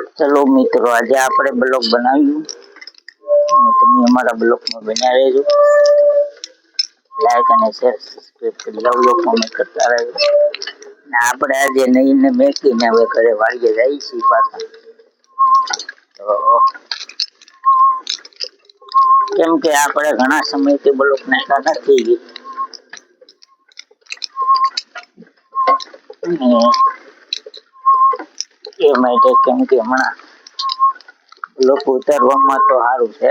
ચલો મિત્રો, આજે આપણે બ્લોગ બનાવ્યું. તમે અમારા બ્લોગમાં બન્યા રહેજો. લાઈક અને શેર સબસ્ક્રાઈબ કરી આવજો, કોમેન્ટ કરતા રહેજો. ને આપણે આજે નહીં મેકીને હવે ઘરે વાળીએ જઈએ છીએ પાછા. તો કેમ કે આપણે ઘણા સમયથી બ્લોગ નાખ્યા નથી. એ માટે કેમ કે હમણાં લોકો ઉતારવામાં તો સારું છે,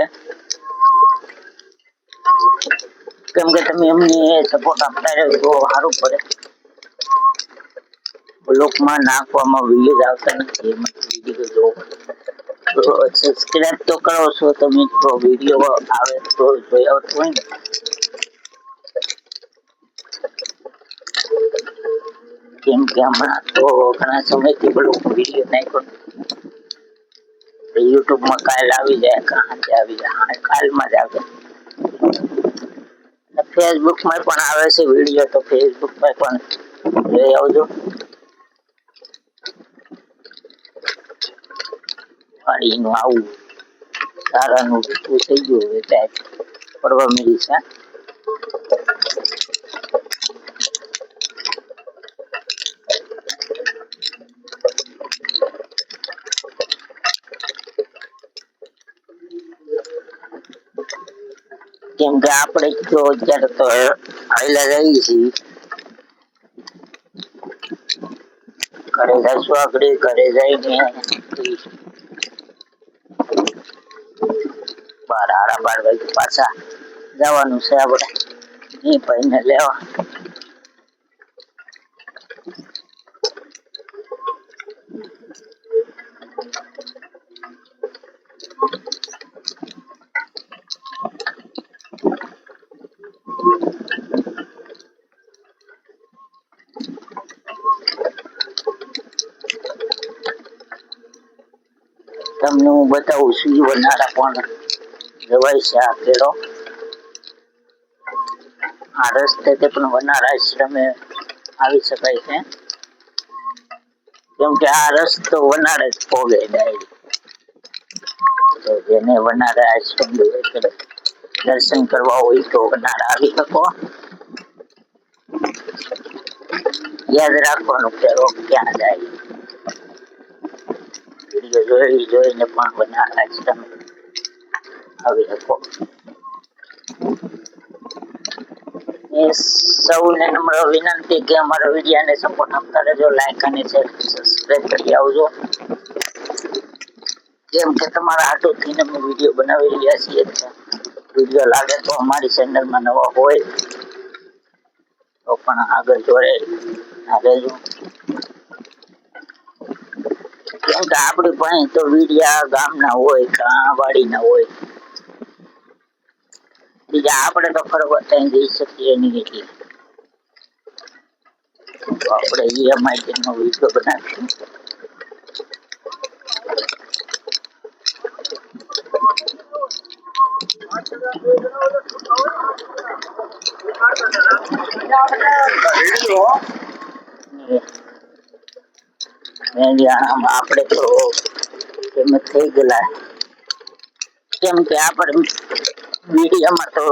કેમ કે તમે એમને સપોર્ટ આપતા રહો તો સારું પડે. બ્લોગમાં નાખવામાં વિડીયો આવતા નથી, એમાં વિડીયો જોવો તો સબસ્ક્રાઈબ તો કરો છો તમે, તો વિડીયો આવે તો જોઈ આવતું હોય ને. કેમ કે હમણાં તો ઘણા સમયથી બ્લોગ વિડીયો નાખ્યો. યુટ્યુબમાં કાલ આવી જાય, કાંથી આવી જાય, કાલમાં જ આવે. ફેસબુકમાં પણ આવે છે વિડીયો, તો ફેસબુકમાં પણ જોઈ આવજો. વાડીનું આવું સારાનું ઋતુ થઈ ગયું હવે ત્યાં પડવા મળી છે. કેમ કે આપણે તો અત્યારે તો આવેલા રહીએ છીએ. ઘરે જઈશું, આપણે ઘરે જઈને 12 વાગે પાછા જવાનું છે આપણે એ ભાઈને લેવા. તમને હું બતાવું છું વનારા પણ જવાય છે. આ કેળો આ રસ્તે પણ વનારા આશ્રમે આવી શકાય છે, કેમ કે આ રસ્તો વનારે જ પોગે ડાયરેક્ટ. તો જેને વનારા આશ્રમ દર્શન કરવા હોય તો વનારા આવી શકો. યાદ રાખવાનું કે રોગ ક્યાં જાય. જોઈને પણ વનારા આશ્રમે આવી શકો. સૌને નમ્ર વિનંતી કે અમારા વિડીયોને સપોર્ટ આપતા રહેજો, લાઈક અને સબસ્ક્રાઈબ કરી આવજો. કેમ કે તમારા હાથોથી અમે વિડીયો બનાવી રહ્યા છીએ. વિડીયો લાગે તો અમારી ચેનલમાં નવા હોય તો પણ આગળ જોડે રહેજો. કેમ કે આપણી પાસે તો વિડીયા ગામના હોય, વાડીના હોય. બીજા આપણે તો ફરવા ત્યાં જઈ શકીએ નહીં, એટલે આપણે EMI નો વિડીયો બનાવીશું. આપણે તો ફેમસ થઈ ગયેલા, કેમ કે આપણે મીડિયામાં તો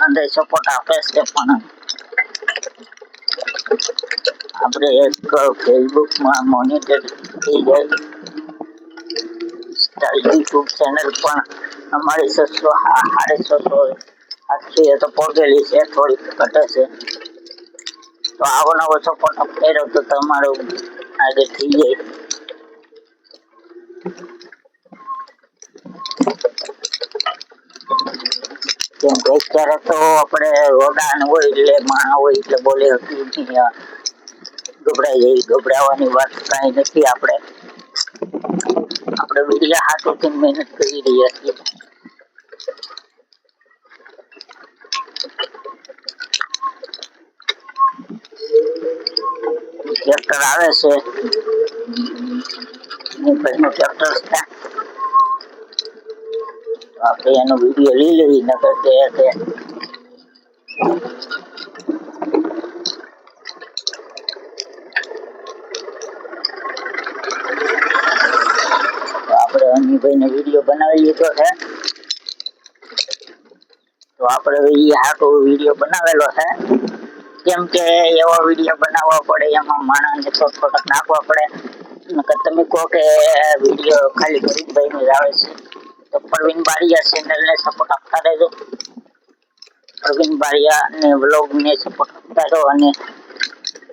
અંદર સપોર્ટ આપે છે, પણ આપણે એક ફેસબુકમાં મોનિટર થઈ જાય. યુટ્યુબ ચેનલ પણ અમારી 600 તો પહોંચેલી છે, થોડીક ઘટે છે. તો આવો નવો સપોર્ટ કર્યો તો તમારું આગળ થઈ જાય. કેમ કે અત્યારે તો આપણે રોડાણ હોય એટલે માણા હોય એટલે બોલે ગભરાવાની વાત કઈ નથી. આપણે વિડીયો હાથોથી મહેનત કરી રહ્યા છીએ. ટ્રેક્ટર આવે છે, ટ્રેક્ટર આપણે એનો વિડીયો લઈ લેવી, નકર કે મમ્મીભાઈને વિડીયો બનાવી લીધો છે. તો આપણે એ હાટો વિડીયો બનાવેલો છે, કેમ કે એવો વિડીયો બનાવવો પડે એમાં માણસને તો થોડાક નાખવા પડે. તમે કહો કે વિડીયો ખાલી પ્રવીણભાઈનો જ આવે છે, તો પ્રવીણ બારિયા ચેનલને સપોર્ટ આપતા રહેજો. પ્રવીણ બારિયાને વ્લોગને સપોર્ટ આપતા રહો અને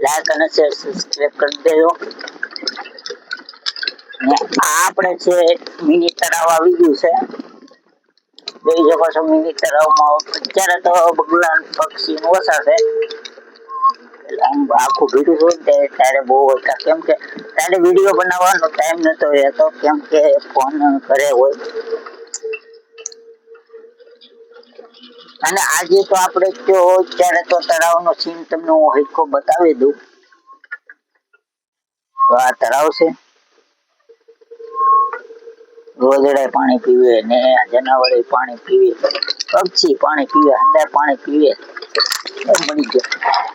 લાઈક અને શેર સબસ્ક્રાઈબ કરી દેજો. ને આ આપણે છે મિની તળાવ આવી ગયું છે, જોઈ શકો છો. મિની તળાવમાં અત્યારે તો બગલા પક્ષી ઓછા છે, એટલે આમ આખું ભીડું જોઈ ત્યારે બહુ હતા, કેમ કે ત્યારે વિડીયો બનાવવાનો ટાઈમ નતો રહેતો, કેમ કે ફોન ઘરે હોય. અને આજે તો આપણે જો અત્યારે તો તળાવનો સીન તમને હું હરખો બતાવી દઉં. તો આ તળાવ છે, રોજડા પાણી પીવે ને જનાવરે પાણી પીવે, પક્ષી પાણી પીવે, અંદર પાણી પીવે, મળી જાય.